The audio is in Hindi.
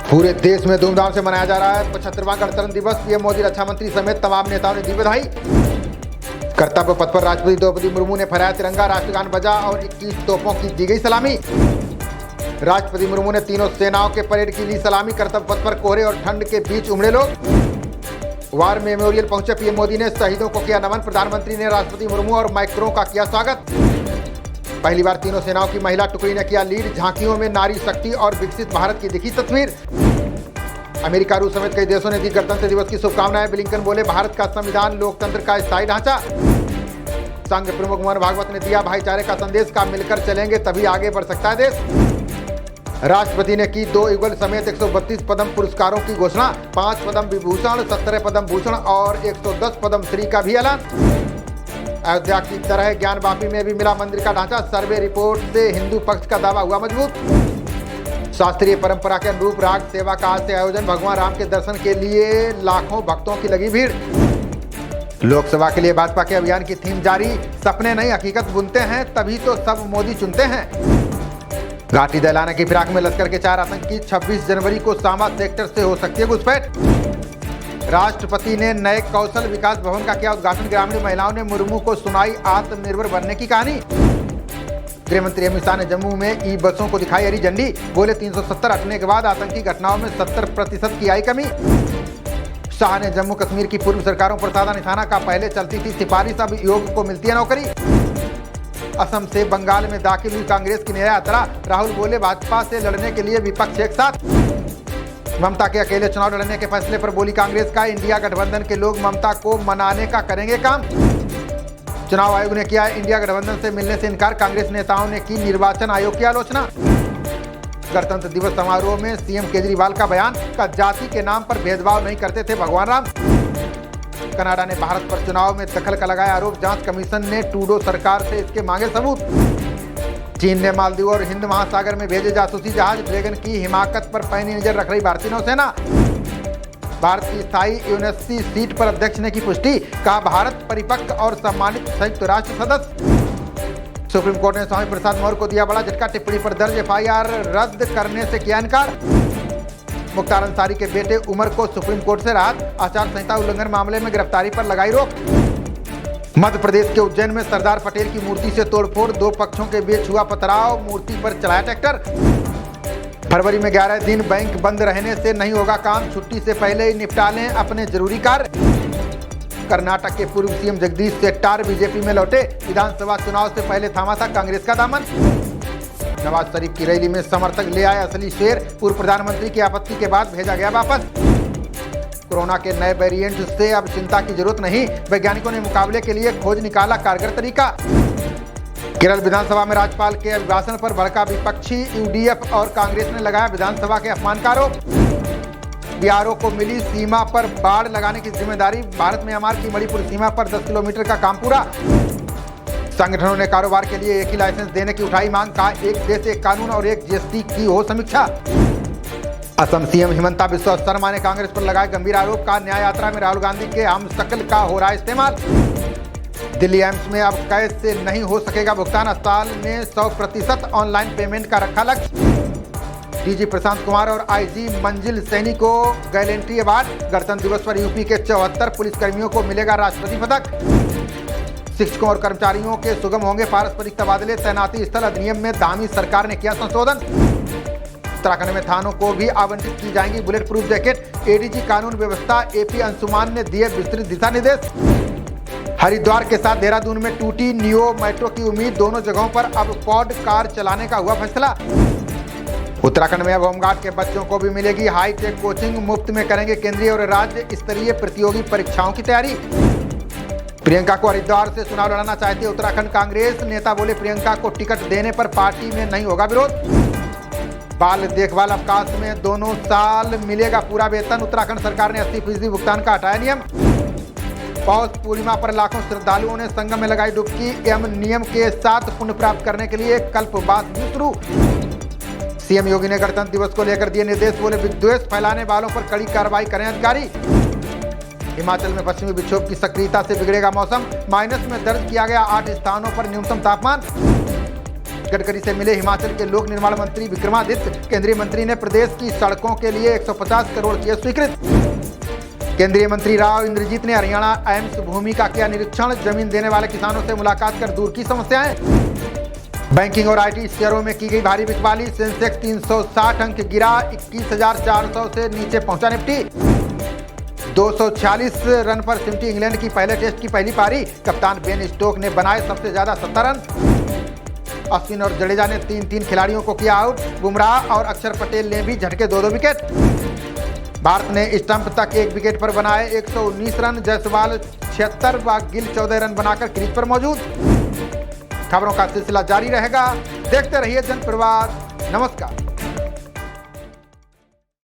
पूरे देश में धूमधाम से मनाया जा रहा है 75वां गणतंत्र दिवस। पीएम मोदी, रक्षा मंत्री समेत तमाम नेताओं ने दी बधाई। कर्तव्य पथ पर राष्ट्रपति द्रौपदी मुर्मू ने फहराया तिरंगा, राष्ट्रगान बजा और 21 तोपों की दी गई सलामी। राष्ट्रपति मुर्मू ने तीनों सेनाओं के परेड की ली सलामी। कर्तव्य पथ पर कोहरे और ठंड के बीच उमड़े लोग। वार मेमोरियल पहुंचे पीएम मोदी ने शहीदों को किया नमन। प्रधानमंत्री ने राष्ट्रपति मुर्मू और मैक्रों का किया स्वागत। पहली बार तीनों सेनाओं की महिला टुकड़ी ने किया लीड। झांकियों में नारी शक्ति और विकसित भारत की दिखी तस्वीर। अमेरिका, रूस समेत कई देशों ने दी गणतंत्र दिवस की शुभकामनाएं। ब्लिंकन बोले, भारत का संविधान लोकतंत्र का स्थायी ढांचा। संघ प्रमुख मोहन भागवत ने दिया भाईचारे का संदेश। का मिलकर चलेंगे तभी आगे बढ़ सकता है देश। राष्ट्रपति ने की 2 युगल समेत 132 पद्म पुरस्कारों की घोषणा। 5 पद्म विभूषण, 17 पद्म भूषण और 110 पद्म श्री का भी ऐलान। अयोध्या की तरह ज्ञानवापी में भी मिला मंदिर का ढांचा। सर्वे रिपोर्ट से हिंदू पक्ष का दावा हुआ मजबूत। शास्त्रीय परंपरा के अनुरूप राग सेवा का आज से आयोजन। भगवान राम के दर्शन के लिए लाखों भक्तों की लगी भीड़। लोकसभा के लिए भाजपा के अभियान की थीम जारी। सपने नहीं हकीकत बुनते हैं, तभी तो सब मोदी चुनते हैं। घाटी दहलाने की फिराक में लश्कर के 4 आतंकी। 26 जनवरी को सामा सेक्टर से हो सकती है घुसपैठ। राष्ट्रपति ने नए कौशल विकास भवन का किया उद्घाटन। ग्रामीण महिलाओं ने मुर्मू को सुनाई आत्मनिर्भर बनने की कहानी। गृह मंत्री अमित शाह ने जम्मू में ई बसों को दिखाई हरी झंडी। बोले, 370 हटने के बाद आतंकी घटनाओं में 70% की आई कमी। शाह ने जम्मू कश्मीर की पूर्व सरकारों पर साधा निशाना का। पहले चलती थी सिफारिश, अब योग को मिलती है नौकरी। असम से बंगाल में दाखिल हुई कांग्रेस की नया यात्रा। राहुल बोले, भाजपा से लड़ने के लिए विपक्ष एक साथ। ममता के अकेले चुनाव लड़ने के फैसले पर बोली कांग्रेस का इंडिया गठबंधन के लोग ममता को मनाने का करेंगे काम। चुनाव आयोग ने किया इंडिया गठबंधन से मिलने से इनकार। कांग्रेस नेताओं ने की निर्वाचन आयोग की आलोचना। गणतंत्र दिवस समारोह में सीएम केजरीवाल का बयान। का जाति के नाम पर भेदभाव नहीं करते थे भगवान राम। कनाडा ने भारत पर चुनाव में दखल का लगाया आरोप। जांच कमीशन ने ट्रूडो सरकार से इसके मांगे सबूत। चीन ने मालदीव और हिंद महासागर में भेजे जासूसी जहाज। ड्रैगन की हिमाकत पर पैनी नजर रख रही भारतीय नौसेना। भारत की स्थायी यूएनएससी सीट पर अध्यक्ष ने की पुष्टि। कहा, भारत परिपक्व और सम्मानित संयुक्त राष्ट्र सदस्य। सुप्रीम कोर्ट ने स्वामी प्रसाद मौर्य को दिया बड़ा झटका। टिप्पणी पर दर्ज एफआईआर रद्द करने से किया इनकार। मुख्तार अंसारी के बेटे उमर को सुप्रीम कोर्ट से राहत। आचार संहिता उल्लंघन मामले में गिरफ्तारी पर लगाई रोक। मध्य प्रदेश के उज्जैन में सरदार पटेल की मूर्ति से तोड़फोड़। 2 पक्षों के बीच हुआ पथराव। मूर्ति पर चलाया ट्रैक्टर। फरवरी में 11 दिन बैंक बंद रहने से नहीं होगा काम। छुट्टी से पहले ही निपटा लें अपने जरूरी कार्य। कर्नाटक के पूर्व सीएम जगदीश शेट्टार बीजेपी में लौटे। विधानसभा चुनाव से पहले थामा था कांग्रेस का दामन। नवाज शरीफ की रैली में समर्थक ले आए असली शेर। पूर्व प्रधानमंत्री की आपत्ति के बाद भेजा गया वापस। कोरोना के नए वेरिएंट से अब चिंता की जरूरत नहीं। वैज्ञानिकों ने मुकाबले के लिए खोज निकाला कारगर तरीका। केरल विधानसभा में राज्यपाल के अभिभाषण पर भड़का विपक्षी। यूडीएफ और कांग्रेस ने लगाया विधानसभा के अपमान का आरोप। बीआरओ को मिली सीमा पर बाड़ लगाने की जिम्मेदारी। भारत म्यांमार की मणिपुर सीमा पर 10 किलोमीटर का काम पूरा। संगठनों ने कारोबार के लिए एक ही लाइसेंस देने की उठाई मांग। का एक देश एक कानून और एक जीएसटी की हो समीक्षा। असम सीएम हिमंता बिस्वा शर्मा ने कांग्रेस पर लगाए गंभीर आरोप। का न्याय यात्रा में राहुल गांधी के हम शक्ल का हो रहा है इस्तेमाल। दिल्ली एम्स में अब कैश से नहीं हो सकेगा भुगतान। अस्पताल ने 100% ऑनलाइन पेमेंट का रखा लक्ष्य। डीजी प्रशांत कुमार और आईजी मंजिल सैनी को गैलेंट्री अवार्ड। गणतंत्र दिवस पर यूपी के 74 पुलिसकर्मियों को मिलेगा राष्ट्रपति पदक। शिक्षकों और कर्मचारियों के सुगम होंगे पारस्परिक तबादले। तैनाती स्थल अधिनियम में धामी सरकार ने किया संशोधन। उत्तराखंड में थानों को भी आवंटित की जाएंगी बुलेट प्रूफ जैकेट। एडीजी कानून व्यवस्था एपी अंशुमान ने दिए विस्तृत दिशा निर्देश। हरिद्वार के साथ देहरादून में टूटी नियो मेट्रो की उम्मीद। दोनों जगहों पर अब पॉड कार चलाने का हुआ फैसला। उत्तराखंड में अब होमगार्ड के बच्चों को भी मिलेगी हाईटेक कोचिंग। मुफ्त में करेंगे केंद्रीय और राज्य स्तरीय प्रतियोगी परीक्षाओं की तैयारी। प्रियंका को हरिद्वार से चुनाव लड़ाना चाहती है उत्तराखंड कांग्रेस। नेता बोले, प्रियंका को टिकट देने पर पार्टी में नहीं होगा विरोध। बाल देखभाल अवकाश में दोनों साल मिलेगा पूरा वेतन। उत्तराखंड सरकार ने 80% भुगतान का हटाया नियम। पौष पूर्णिमा पर लाखों श्रद्धालुओं ने संगम में लगाई डुबकी। एवं नियम के साथ पुण्य प्राप्त करने के लिए कल्पवास भी शुरू। सीएम योगी ने गणतंत्र दिवस को लेकर दिए निर्देश। बोले, विद्वेष फैलाने वालों पर कड़ी कार्रवाई करें अधिकारी। हिमाचल में पश्चिमी विक्षोभ की सक्रियता से बिगड़ेगा मौसम, माइनस में दर्ज किया गया 8 स्थानों पर न्यूनतम तापमान। गडकरी से मिले हिमाचल के लोक निर्माण मंत्री विक्रमादित्य, केंद्रीय मंत्री ने प्रदेश की सड़कों के लिए 150 करोड़ किए स्वीकृत। केंद्रीय मंत्री राव इंद्रजीत ने हरियाणा एम्स भूमि का किया निरीक्षण, जमीन देने वाले किसानों से मुलाकात कर दूर की समस्याएं। बैंकिंग और आईटी शेयरों में की गई भारी बिकवाली, सेंसेक्स 360 अंक गिरा, 21,400 से नीचे पहुंचा निफ्टी। 246 रन पर सिमटी इंग्लैंड की पहले टेस्ट की पहली पारी, कप्तान बेन स्टोक ने बनाए सबसे ज्यादा 70 रन। अश्विन और जडेजा ने 3-3 खिलाड़ियों को किया आउट, बुमराह और अक्षर पटेल ने भी झटके 2-2 विकेट। भारत ने स्टंप तक 1 विकेट पर बनाए 119 रन, जायसवाल 76 व गिल 14 रन बनाकर क्रीज पर मौजूद। खबरों का सिलसिला जारी रहेगा, देखते रहिए जनप्रवाद। नमस्कार।